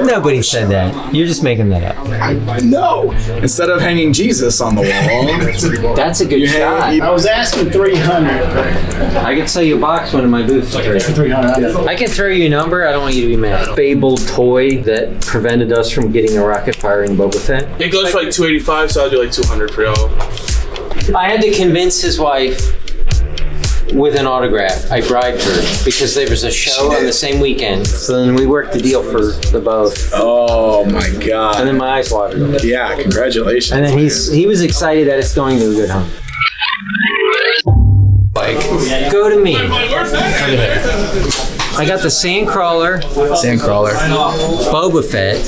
Nobody said that. You're just making that up. No. Instead of hanging Jesus on the wall. That's a good shot. I was asking 300. I can sell you a box one of my booths. 300. I can throw you a number. I don't want you to be mad. Fabled toy that prevented us from getting a rocket firing Boba Fett. It goes for like $285, so I'll do like $200 for y'all. I had to convince his wife with an autograph. I bribed her because there was a show on the same weekend. So then we worked the deal for the both. Oh my God. And then my eyes watered. Yeah, congratulations. And then he was excited that it's going to a good home. Like, go to me. I got the Sandcrawler, Boba Fett,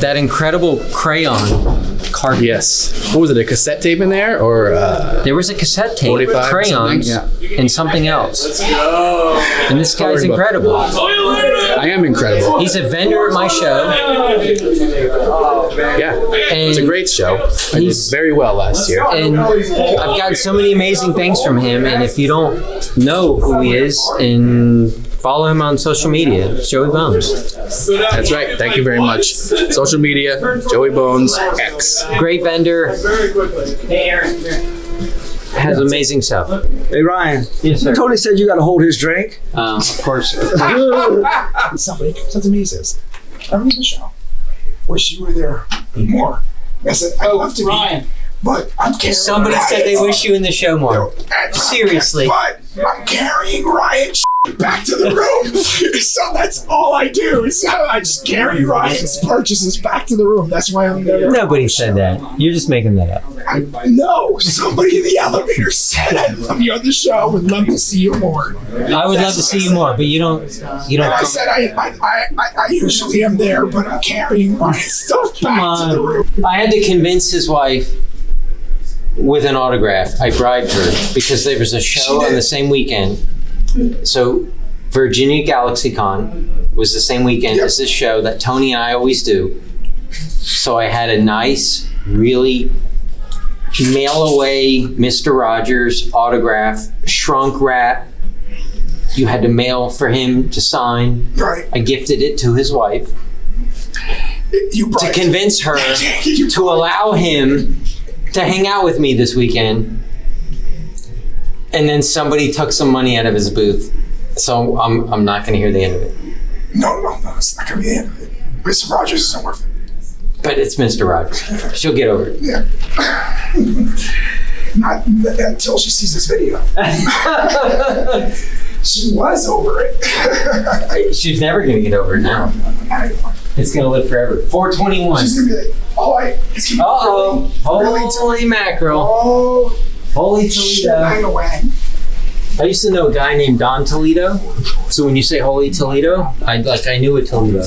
that incredible Crayon, Carve. Yes. What was it? A cassette tape in there, or there was a cassette tape, 45 crayons, and something else. And this guy's incredible. I am incredible. He's a vendor at my show. Yeah, it was a great show. I did very well last year. And I've gotten so many amazing things from him. And if you don't know who he is, and follow him on social media, Joey Bones. That's right. Thank you very much. Social media, Joey Bones X. Great vendor. Has amazing stuff. Hey Ryan. Yes, sir. Tony said you got to hold his drink. Of course. Something he says. I'm in the show. Wish you were there more. I said, I'd love to Ryan. be, but I'm carrying Somebody Ryan. said they wish you in the show more. Seriously. But I'm carrying Ryan back to the room. So that's all I do. So I just carry Ryan's purchases back to the room. That's why I'm there. Nobody said that. You're just making that up. I know. Somebody in the elevator said, I love you on the show. Would love to see you more. I would love to see you more, but you don't. And I said, I usually am there, but I'm carrying Ryan's stuff back to the room. I had to convince his wife with an autograph. I bribed her because there was a show on the same weekend. So Virginia GalaxyCon was the same weekend as this show that Tony and I always do. So I had a nice, really mail away Mr. Rogers autograph, shrunk wrap. You had to mail for him to sign. Right. I gifted it to his wife to convince her to allow him to hang out with me this weekend. And then somebody took some money out of his booth. So I'm not going to hear the end of it. No, it's not going to be the end of it. Mr. Rogers isn't worth it. But it's Mr. Rogers. She'll get over it. Yeah. Not until she sees this video. She was over it. She's never going to get over it now. It's going to live forever. 421. She's going to be like, it's going to be Holy mackerel. Oh. Holy Toledo. I used to know a guy named Don Toledo. So when you say Holy Toledo, I knew a Toledo.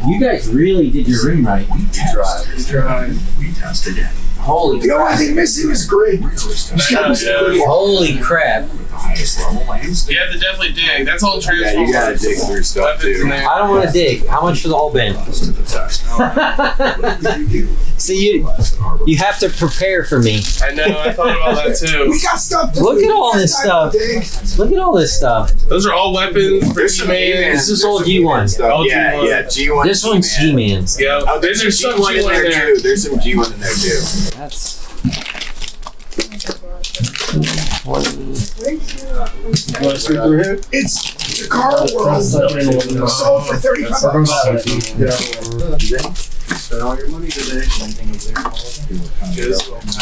You guys really did your room right. We tested it. Holy crap. The only thing missing is grid. Holy crap. You have to definitely dig. That's all transform. Yeah, you gotta dig through stuff too. I don't want to dig. How much for the whole bin? So you have to prepare for me. I know, I thought about that too. We got stuff to Look at all this stuff. Look at all this stuff. Those are all weapons for G-Man. This is all G1. All Yeah, G1. yeah, G1. This one's G-Man. Yeah. Oh, there's some G1 in there too. There's some G1 in there too. That's... It's the car world. Sold for $35. Spent all your money today.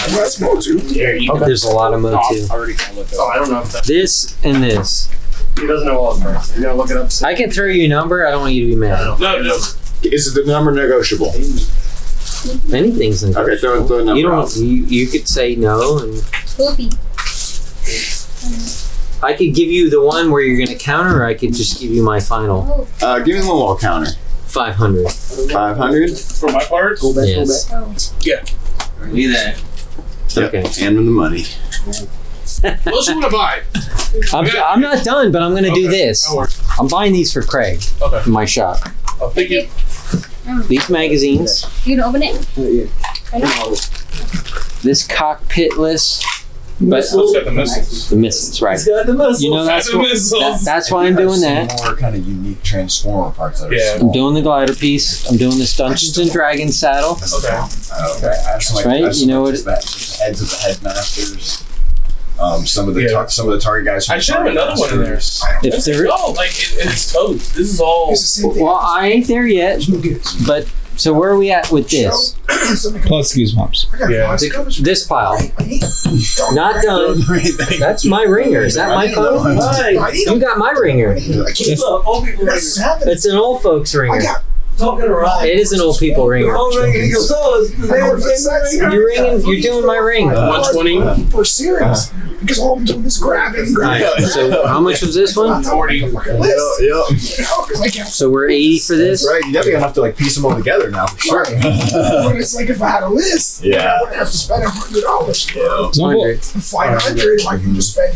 That's Motu. There's a lot of Motu. Oh, I don't know if that's. This and this. He doesn't know all of them. You're going to look it up. I can throw you a number. I don't want you to be mad. No. Is the number negotiable? Anything's in Okay, throw a number. You don't. out. You could say no, and I could give you the one where you're going to counter, or I could just give you my final. Give me one wall counter. 500. 500. For my parts? Yes. Yeah. Do that. Okay. Hand them the money. What else you want to buy? I'm not done, but I'm going to do this. That'll work. I'm buying these for Craig Okay. in my shop. Oh, thank you. These magazines. You can open it? This cockpitless But It's got the missiles. the missiles, right? Got the missiles. You know that's The what, missiles. that's why I'm doing that. More kind of unique transformer parts that are Yeah. I'm doing the glider piece. I'm doing this Dungeons and Dragons saddle. Okay. Okay. I just like, Right, I just you know like what just that heads of the headmasters. Some of the Yeah. some of the target guys. from I the should have target another one in there. masters. If there, Oh, like it's toast. This is all. It's the same thing. well, I ain't there yet. But so where are we at with this? Plus goosebumps. Yeah. This pile, not done. That's my ringer. Is that my phone? You got my ringer. Look, old people ringer. It's an old folks ringer. Talking to Ryan. It is an old people ringer. Phone ringing. He goes, oh, it's the same ringer. You're ringing. You're doing my ring. 120. People are serious because all I'm doing is grabbing. Alright, so how much was this one? 40. So we're 80 for this. Right, you definitely have to like piece them all together now for sure. But it's like if I had a list, Yeah. I wouldn't have to spend $100. Yeah. 100. 500, I can just spend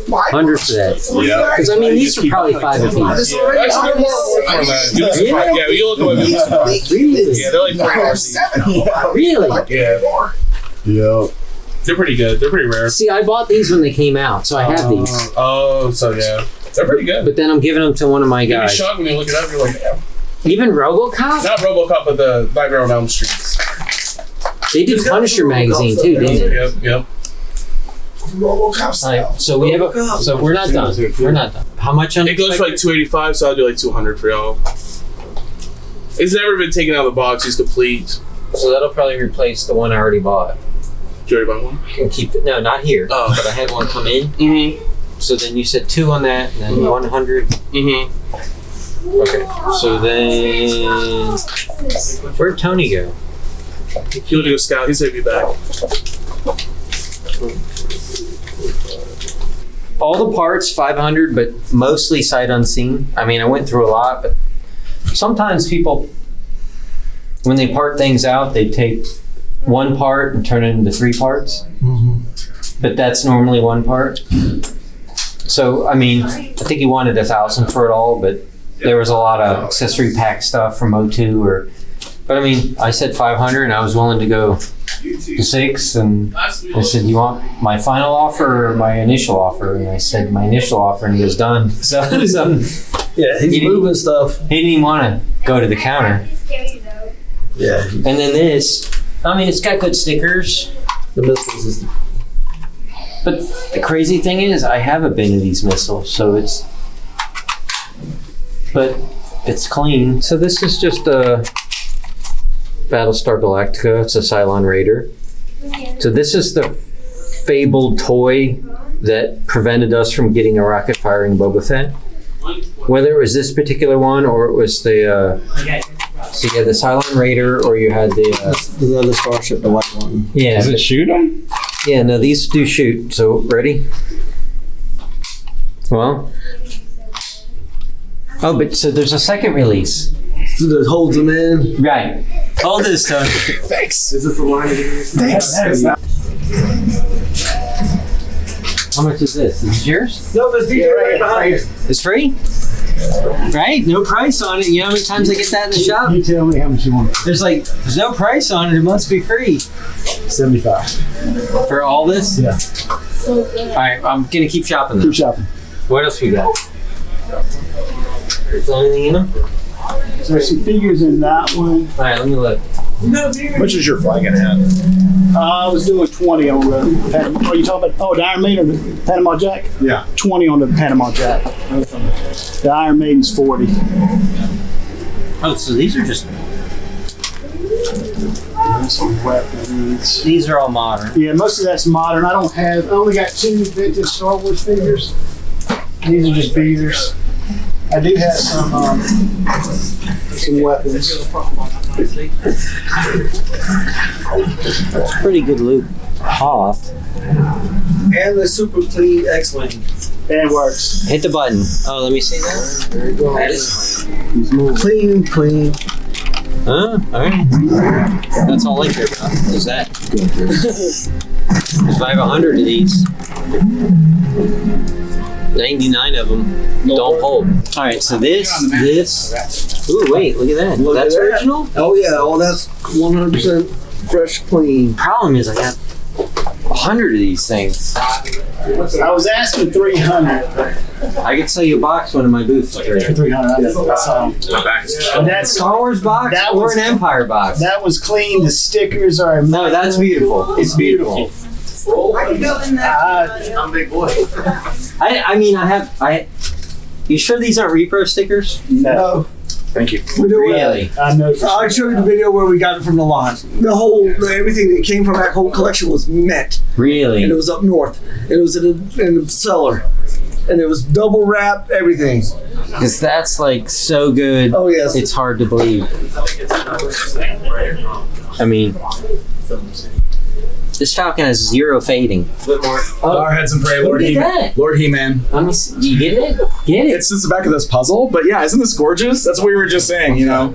100 for that. Yeah. Because I mean, these are probably 5 apiece. This already Actually, they're more than that. Yeah, you look at my Really? Yeah, they're like I have 4 7 of them. Really? Yeah. More. Yeah. They're pretty good. They're pretty rare. See, I bought these when they came out, so I have these. Oh, so yeah. They're pretty good. But then I'm giving them to one of my You'd be guys. shocked when you look it up. You're like, yeah. Even RoboCop? Not RoboCop, but the Nightmare on Elm Street. They did Punisher magazine too, didn't they? Yep. RoboCop style. Alright, so we have a. So we're not done. We're not done. How much on It goes for like 285, so I'll do like 200 for y'all. It's never been taken out of the box. It's complete. So that'll probably replace the one I already bought. Did you already buy one? And keep it. No, not here. Oh. But I had one come in. Mm-hmm. So then you said 2 on that, and then 100. Mm-hmm. Okay. So then, where'd Tony go? He went to go scout. He said he'd be back. All the parts 500, but mostly sight unseen. I mean, I went through a lot, but sometimes people, when they part things out, they take one part and turn it into 3 parts. But that's normally one part. So, I mean, I think he wanted 1,000 for it all, but there was a lot of accessory pack stuff from O2 but I mean, I said 500 and I was willing to go to 6, and I said, you want my final offer or my initial offer? And I said, my initial offer, and he was done. So Yeah, he's moving stuff. he didn't even want to go to the counter. Yeah. And then this, I mean, it's got good stickers. The missiles is. But the crazy thing is, I have a bin of these missiles, so but it's clean. So this is just a Battlestar Galactica. It's a Cylon Raider. So this is the Fabled toy that prevented us from getting a rocket firing Boba Fett. Whether it was this particular one or it was the, so you had the Cylon Raider or you had The other starship, the white one. yeah. Does it shoot them? Yeah, no, these do shoot. So, ready? Well. Oh, but so there's a second release. So that holds them in. Right. Hold this, Tony. Thanks. Is this the line? Thanks. How much is this? Is this yours? No, there's DJ right behind you. It's free? Right? No price on it. You know how many times I get that in the shop? You tell me how much you want. There's no price on it. It must be free. 75. For all this? Yeah. Alright, I'm gonna keep shopping then. Keep shopping. What else we got? Is there anything in them? There's some figures in that one. Alright, let me look. Which is your flagging at? I was doing 20 on the Panama. Are you talking about, the Iron Maiden or the Panama Jack? Yeah. 20 on the Panama Jack. The Iron Maiden's 40. Oh, so these are just, Some weapons. these are all modern. Yeah, most of that's modern. I only got 2 vintage Star Wars figures. These are just beaters. I do have some weapons. Pretty good loot. Hoth. And the super clean X-Wing. That works. Hit the button. Oh, let me see that. There you go. That is Clean. Huh? Alright. That's all I care about. Is that. If I have 100 of these, 99 of them don't hold. Alright, so this. Ooh, wait, look at that. That's original? Oh yeah, that's 100% fresh, clean. Problem is, I got 100 of these things. I was asking 300. I could sell you a box one of my booths. 300. I saw 'em. My back is And that's Star Wars box That or was- an Empire box. that was clean. The stickers are. No, that's beautiful. It's beautiful. I'm a big boy. I mean, I. You sure these aren't repro stickers? No. Thank you. We know what- Really? I know. For I'll show you the video where we got it from the lot. Everything that came from that whole collection was mint. Really? And it was up north. It was in the cellar. And it was double wrapped, everything. Because that's like so good. Oh, yes. It's hard to believe. I mean, this Falcon has 0 fading. Bow our heads and pray, Lord Look at He-Man. that. Lord He-Man. Let me see. You get it? Get it. It's just the back of this puzzle, but yeah, isn't this gorgeous? That's what we were just saying, you know.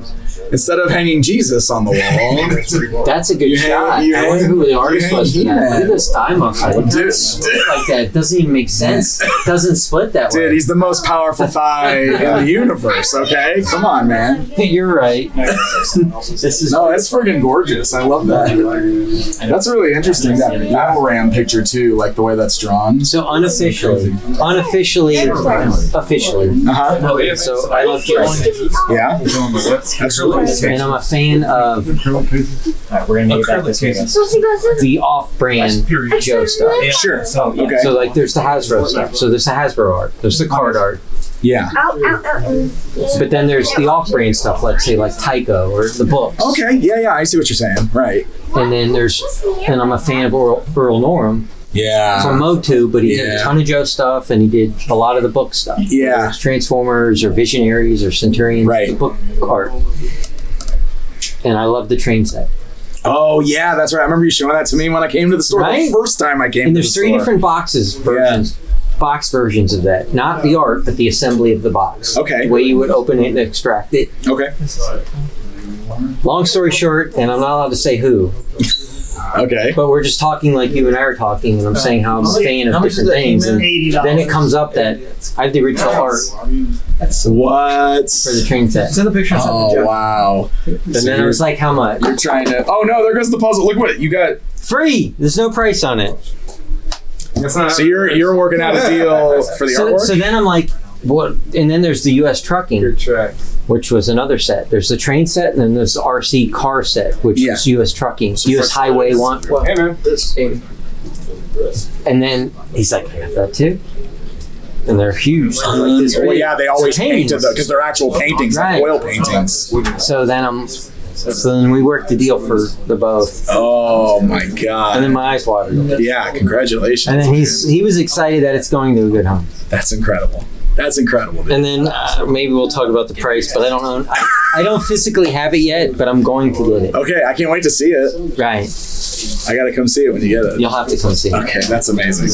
Instead of hanging Jesus on the wall, That's a good You shot. hang- I wonder who the artist was for that. He-Man. Look at this time on it. It Dude. doesn't split like that. It doesn't even make sense. It doesn't split that dude, way. he's the most powerful thigh in the universe. Okay, come on, man. You're right. This is No, that's friggin' gorgeous. I love that. That's really interesting. That battle ram picture too, like the way that's drawn. so unofficially. Officially. Uh huh. So I love Crayon. Yeah. That's really And I'm a fan of the off-brand Joe stuff. Sure. Okay. So like there's the Hasbro stuff. So there's the Hasbro art. There's the card art. Yeah. But then there's the off-brand stuff, let's say like Tycho or the books. Okay. Yeah. I see what you're saying. Right. And then and I'm a fan of Earl Norm Yeah. from Motu, but he did a Yeah. ton of Joe stuff and he did a lot of the book stuff. Yeah. Transformers or Visionaries or Centurions, Right. the book art. And I love the train set. Oh yeah, that's right. I remember you showing that to me when I came to the store Right? the first time I came. And to there's the 3 store. different box versions of that. Not the art, but the assembly of the box. Okay. The way you would open it and extract it. Okay. Long story short, and I'm not allowed to say who, Okay. but we're just talking like you and I are talking, and I'm saying how I'm a fan of different things. And $80. then it comes up that I have the original art What? for the train set. Send the picture. Oh wow. And then I was like, how much? You're trying to. Oh no! There goes the puzzle. Look what you got. Free! There's no price on it. So you're working out a deal for the artwork. So then I'm like, what? And then there's the U.S. trucking, which was another set. There's the train set, and then there's the RC car set, which Yeah. is U.S. trucking, U.S. Highway one. Hey man, And then he's like, I got that too. And they're huge. They're like this Well, big. yeah, they always Paintings. painted because they're actual paintings, Right. like oil paintings. So then we worked the deal for the both. Oh my And then god! my eyes watered. Yeah, congratulations. And then he was excited that it's going to a good home. That's incredible. That's incredible. Dude. And then maybe we'll talk about the price, but I don't know. I don't physically have it yet, but I'm going to get it. Okay, I can't wait to see it. Right. I gotta come see it when you get it. You'll have to come see it. Okay, that's amazing.